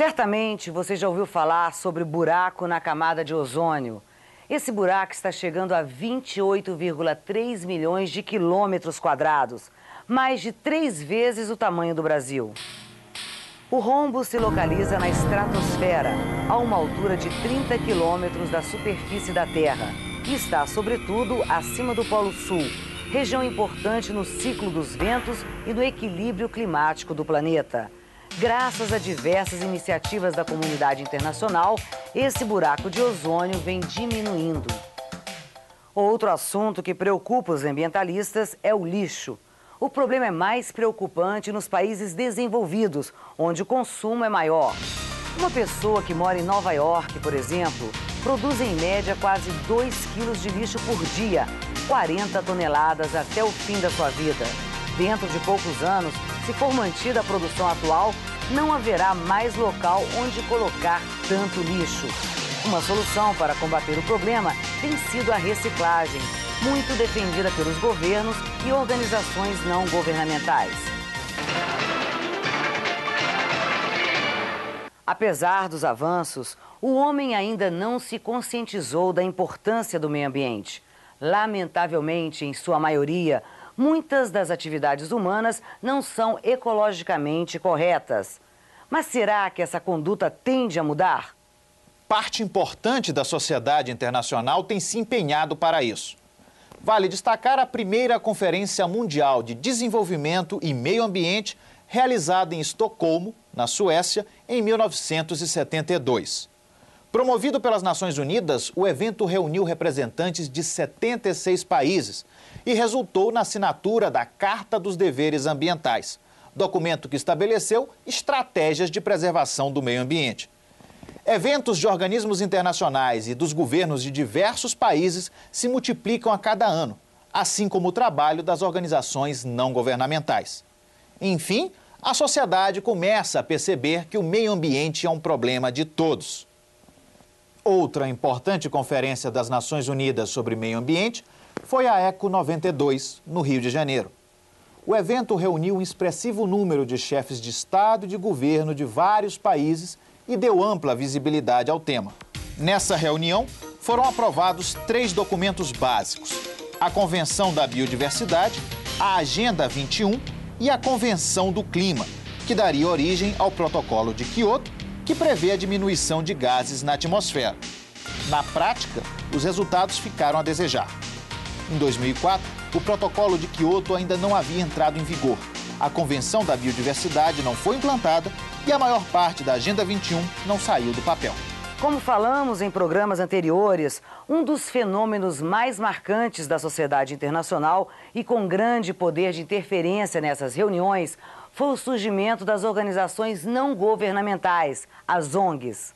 Certamente você já ouviu falar sobre buraco na camada de ozônio. Esse buraco está chegando a 28,3 milhões de quilômetros quadrados, mais de 3 vezes o tamanho do Brasil. O rombo se localiza na estratosfera, a uma altura de 30 quilômetros da superfície da Terra, e está, sobretudo, acima do Polo Sul, região importante no ciclo dos ventos e no equilíbrio climático do planeta. Graças a diversas iniciativas da comunidade internacional, esse buraco de ozônio vem diminuindo. Outro assunto que preocupa os ambientalistas é o lixo. O problema é mais preocupante nos países desenvolvidos, onde o consumo é maior. Uma pessoa que mora em Nova York, por exemplo, produz em média quase 2 quilos de lixo por dia, 40 toneladas até o fim da sua vida. Dentro de poucos anos, se for mantida a produção atual, não haverá mais local onde colocar tanto lixo. Uma solução para combater o problema tem sido a reciclagem, muito defendida pelos governos e organizações não governamentais. Apesar dos avanços, o homem ainda não se conscientizou da importância do meio ambiente. Lamentavelmente, em sua maioria, muitas das atividades humanas não são ecologicamente corretas. Mas será que essa conduta tende a mudar? Parte importante da sociedade internacional tem se empenhado para isso. Vale destacar a primeira Conferência Mundial de Desenvolvimento e Meio Ambiente, realizada em Estocolmo, na Suécia, em 1972. Promovido pelas Nações Unidas, o evento reuniu representantes de 76 países e resultou na assinatura da Carta dos Deveres Ambientais, documento que estabeleceu estratégias de preservação do meio ambiente. Eventos de organismos internacionais e dos governos de diversos países se multiplicam a cada ano, assim como o trabalho das organizações não governamentais. Enfim, a sociedade começa a perceber que o meio ambiente é um problema de todos. Outra importante conferência das Nações Unidas sobre meio ambiente foi a ECO 92, no Rio de Janeiro. O evento reuniu um expressivo número de chefes de Estado e de governo de vários países e deu ampla visibilidade ao tema. Nessa reunião, foram aprovados 3 documentos básicos: a Convenção da Biodiversidade, a Agenda 21 e a Convenção do Clima, que daria origem ao Protocolo de Quioto, que prevê a diminuição de gases na atmosfera. Na prática, os resultados ficaram a desejar. Em 2004, o Protocolo de Quioto ainda não havia entrado em vigor. A Convenção da Biodiversidade não foi implantada e a maior parte da Agenda 21 não saiu do papel. Como falamos em programas anteriores, um dos fenômenos mais marcantes da sociedade internacional e com grande poder de interferência nessas reuniões foi o surgimento das organizações não governamentais, as ONGs.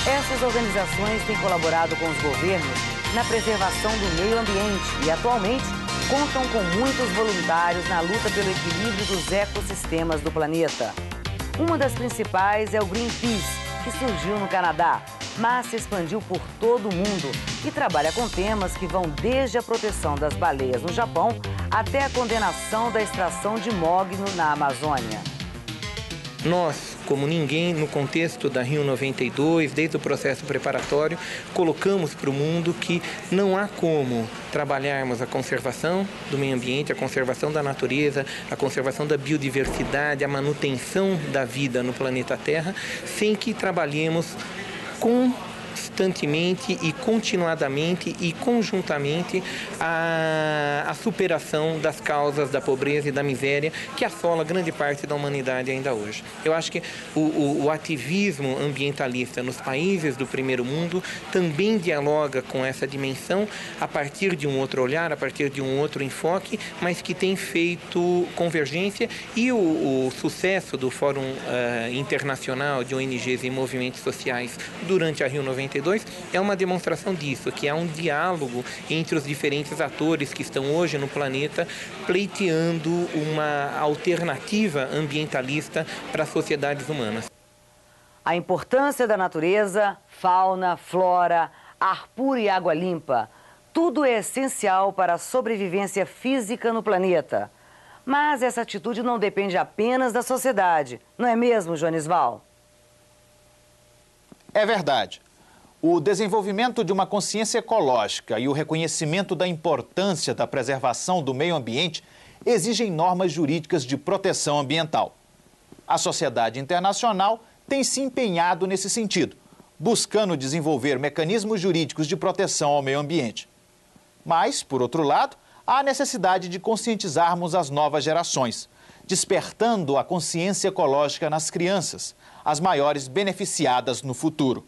Essas organizações têm colaborado com os governos na preservação do meio ambiente e, atualmente, contam com muitos voluntários na luta pelo equilíbrio dos ecossistemas do planeta. Uma das principais é o Greenpeace, que surgiu no Canadá, mas se expandiu por todo o mundo e trabalha com temas que vão desde a proteção das baleias no Japão até a condenação da extração de mogno na Amazônia. Nós, como ninguém, no contexto da Rio 92, desde o processo preparatório, colocamos para o mundo que não há como trabalharmos a conservação do meio ambiente, a conservação da natureza, a conservação da biodiversidade, a manutenção da vida no planeta Terra, sem que trabalhemos constantemente e continuadamente e conjuntamente a superação das causas da pobreza e da miséria que assola grande parte da humanidade ainda hoje. Eu acho que o ativismo ambientalista nos países do primeiro mundo também dialoga com essa dimensão a partir de um outro olhar, a partir de um outro enfoque, mas que tem feito convergência, e o sucesso do Fórum Internacional de ONGs e Movimentos Sociais durante a Rio 92 é uma demonstração disso, que há um diálogo entre os diferentes atores que estão hoje no planeta pleiteando uma alternativa ambientalista para as sociedades humanas. A importância da natureza, fauna, flora, ar puro e água limpa, tudo é essencial para a sobrevivência física no planeta. Mas essa atitude não depende apenas da sociedade, não é mesmo, Joanisval? É verdade. O desenvolvimento de uma consciência ecológica e o reconhecimento da importância da preservação do meio ambiente exigem normas jurídicas de proteção ambiental. A sociedade internacional tem se empenhado nesse sentido, buscando desenvolver mecanismos jurídicos de proteção ao meio ambiente. Mas, por outro lado, há a necessidade de conscientizarmos as novas gerações, despertando a consciência ecológica nas crianças, as maiores beneficiadas no futuro.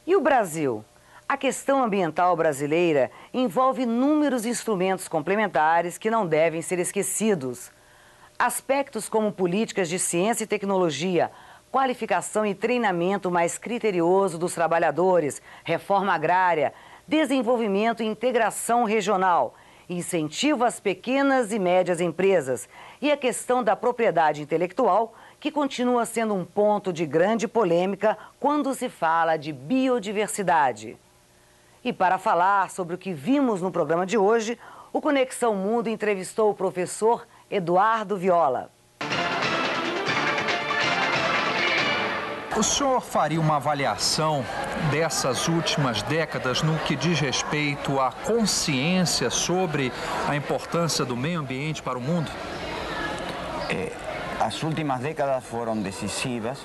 E o Brasil? A questão ambiental brasileira envolve inúmeros instrumentos complementares que não devem ser esquecidos. Aspectos como políticas de ciência e tecnologia, qualificação e treinamento mais criterioso dos trabalhadores, reforma agrária, desenvolvimento e integração regional, incentivo às pequenas e médias empresas e a questão da propriedade intelectual, que continua sendo um ponto de grande polêmica quando se fala de biodiversidade. E para falar sobre o que vimos no programa de hoje, o Conexão Mundo entrevistou o professor Eduardo Viola. O senhor faria uma avaliação dessas últimas décadas no que diz respeito à consciência sobre a importância do meio ambiente para o mundo? As últimas décadas foram decisivas,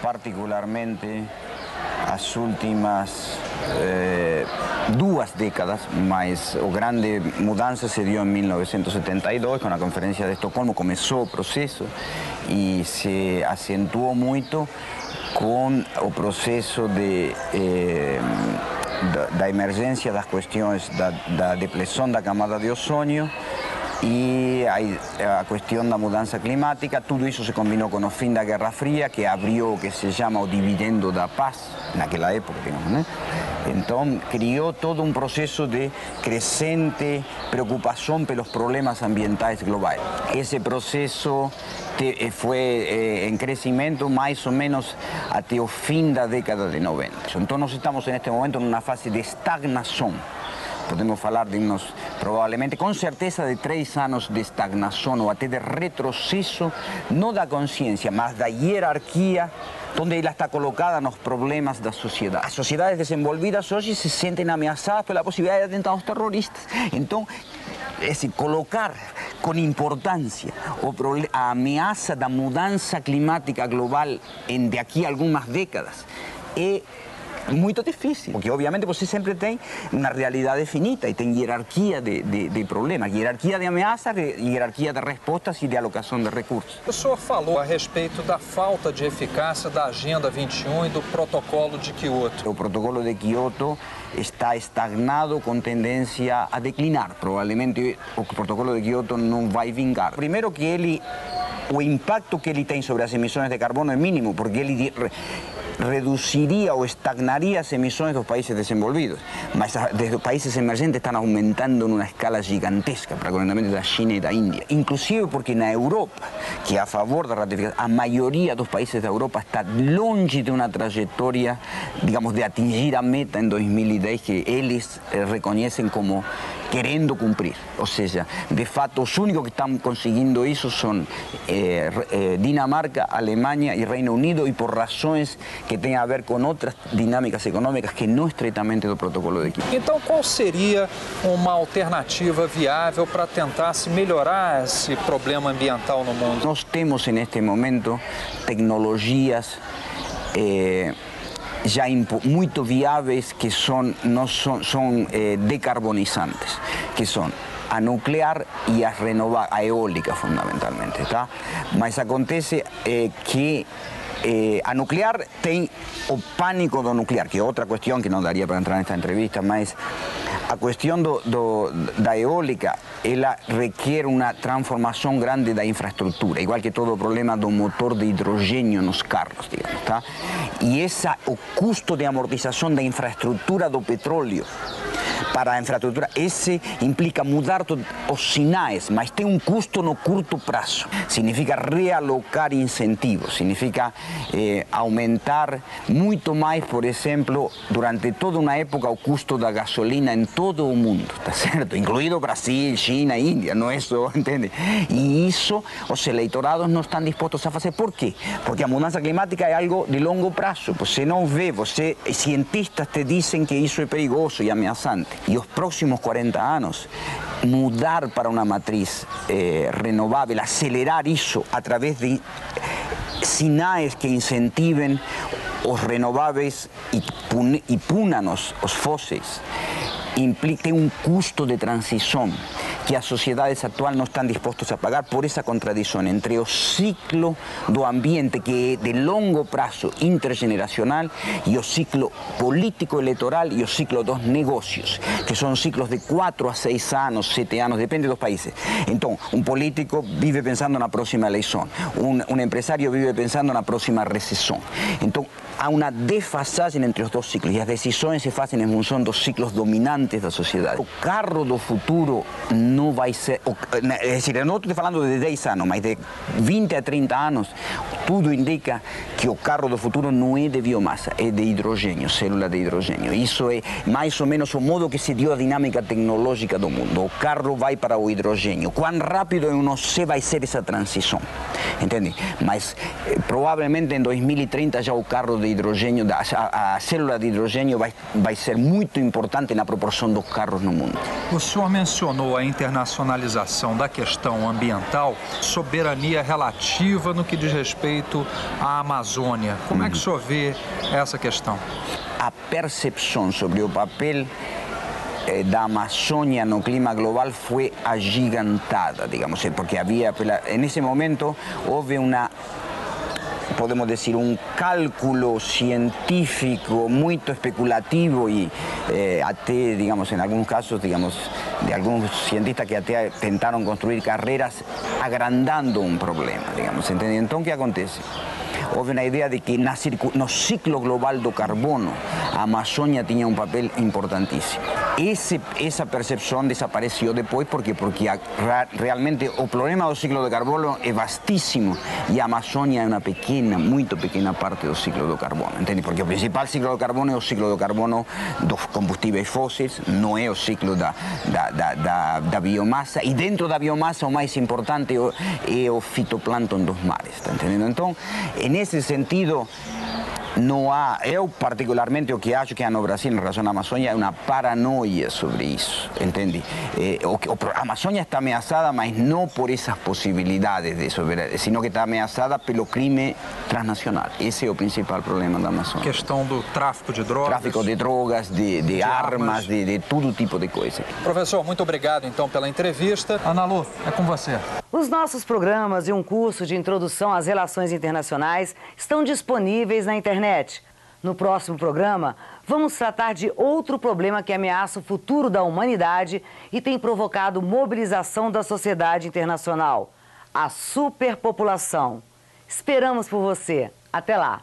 particularmente as últimas 2 décadas, mas a grande mudança se deu em 1972, com a Conferência de Estocolmo começou o processo e se acentuou muito com o processo da emergência das questões da depleção da camada de ozônio e a questão da mudança climática. Tudo isso se combinou com o fim da Guerra Fria, que abriu o que se chama o dividendo da paz, naquela época, digamos, né? Então, criou todo um processo de crescente preocupação pelos problemas ambientais globais. Esse processo foi em crescimento mais ou menos até o fim da década de 90. Então, nós estamos neste momento numa fase de estagnação. Podemos falar de provavelmente, com certeza, de 3 anos de estagnação ou até de retrocesso, não da consciência, mas da hierarquia, onde ela está colocada nos problemas da sociedade. As sociedades desenvolvidas hoje se sentem ameaçadas pela possibilidade de atentados terroristas. Então, colocar com importância a ameaça da mudança climática global de aqui a algumas décadas é muito difícil, porque obviamente você sempre tem uma realidade finita e tem hierarquia de problemas, hierarquia de ameaças, hierarquia de respostas e de alocação de recursos. O senhor falou a respeito da falta de eficácia da Agenda 21 e do Protocolo de Quioto. O Protocolo de Quioto está estagnado com tendência a declinar. Provavelmente o Protocolo de Quioto não vai vingar. Primeiro que o impacto que ele tem sobre as emissões de carbono é mínimo, porque ele reduziria ou estagnaria as emissões dos países desenvolvidos, mas dos países emergentes estão aumentando numa escala gigantesca, particularmente da China e da Índia. Inclusive porque na Europa, que é a favor da ratificação, a maioria dos países da Europa está longe de uma trajetória, digamos, de atingir a meta em 2010 que eles reconhecem como querendo cumprir. Ou seja, de fato, os únicos que estão conseguindo isso são Dinamarca, Alemanha e Reino Unido, e por razões que têm a ver com outras dinâmicas econômicas que não estritamente do Protocolo de Quioto. Então, qual seria uma alternativa viável para tentar se melhorar esse problema ambiental no mundo? Nós temos, neste momento, tecnologias já muito viáveis que são decarbonizantes, que são a nuclear e a renovável, a eólica fundamentalmente, tá? Mas acontece que a nuclear tem o pânico do nuclear, que é outra questão que não daria para entrar nesta entrevista, mas a questão da eólica, ela requer uma transformação grande da infraestrutura, igual que todo o problema do motor de hidrogênio nos carros, digamos, tá? E o custo de amortização da infraestrutura do petróleo para a infraestrutura, esse implica mudar os sinais, mas tem um custo no curto prazo. Significa realocar incentivos, significa aumentar muito mais, por exemplo, durante toda uma época, o custo da gasolina em todo o mundo, tá certo? Incluído Brasil, China, Índia, não é só, entende? E isso os eleitorados não estão dispostos a fazer. Por quê? Porque a mudança climática é algo de longo prazo. Você não vê, cientistas te dizem que isso é perigoso e ameaçante. E os próximos 40 anos, mudar para uma matriz renovável, acelerar isso através de sinais que incentivem os renováveis e punam os fósseis, implica um custo de transição que as sociedades atuais não estão dispostas a pagar por essa contradição entre o ciclo do ambiente, que é de longo prazo intergeneracional, e o ciclo político eleitoral e o ciclo dos negócios, que são ciclos de 4 a 6 anos, 7 anos, depende dos países. Então, um político vive pensando na próxima eleição, um empresário vive pensando na próxima recessão. Então, há uma defasagem entre os dois ciclos e as decisões se fazem em função dos ciclos dominantes da sociedade. O carro do futuro não vai ser, é decir, eu não estou falando de 10 anos, mas de 20 a 30 anos, tudo indica que o carro do futuro não é de biomassa, é de hidrogênio, célula de hidrogênio. Isso é mais ou menos o modo que se deu a dinâmica tecnológica do mundo. O carro vai para o hidrogênio. Quão rápido eu não sei vai ser essa transição, entende? Mas provavelmente em 2030 já o carro de hidrogênio, a célula de hidrogênio vai ser muito importante na proporção dos carros no mundo. O senhor mencionou a internacionalização da questão ambiental, soberania relativa no que diz respeito à Amazônia. Como é que o senhor vê essa questão? A percepção sobre o papel da Amazônia no clima global foi agigantada, digamos, porque havia, nesse momento, houve podemos dizer, cálculo científico muito especulativo e até, digamos, em alguns casos, digamos, de alguns cientistas que até tentaram construir carreiras agrandando um problema, digamos, entende? Então, o que acontece? Houve uma ideia de que no ciclo global do carbono, a Amazônia tinha um papel importantíssimo. Essa percepção desapareceu depois porque realmente o problema do ciclo do carbono é vastíssimo e a Amazônia é uma pequena, muito pequena parte do ciclo do carbono, entende? Porque o principal ciclo do carbono é o ciclo do carbono dos combustíveis fósseis, não é o ciclo da biomassa, e dentro da biomassa o mais importante é o fitoplâncton dos mares, está entendendo? Então, nesse sentido, não há, eu particularmente o que acho que há no Brasil em relação à Amazônia é uma paranoia sobre isso, entende? A Amazônia está ameaçada, mas não por essas possibilidades de soberania, sino que está ameaçada pelo crime transnacional. Esse é o principal problema da Amazônia. A questão do tráfico de drogas. Tráfico de drogas, de armas, de todo tipo de coisa. Professor, muito obrigado então pela entrevista. Ana Lu, é com você. Os nossos programas e um curso de introdução às relações internacionais estão disponíveis na internet. No próximo programa, vamos tratar de outro problema que ameaça o futuro da humanidade e tem provocado mobilização da sociedade internacional: a superpopulação. Esperamos por você. Até lá!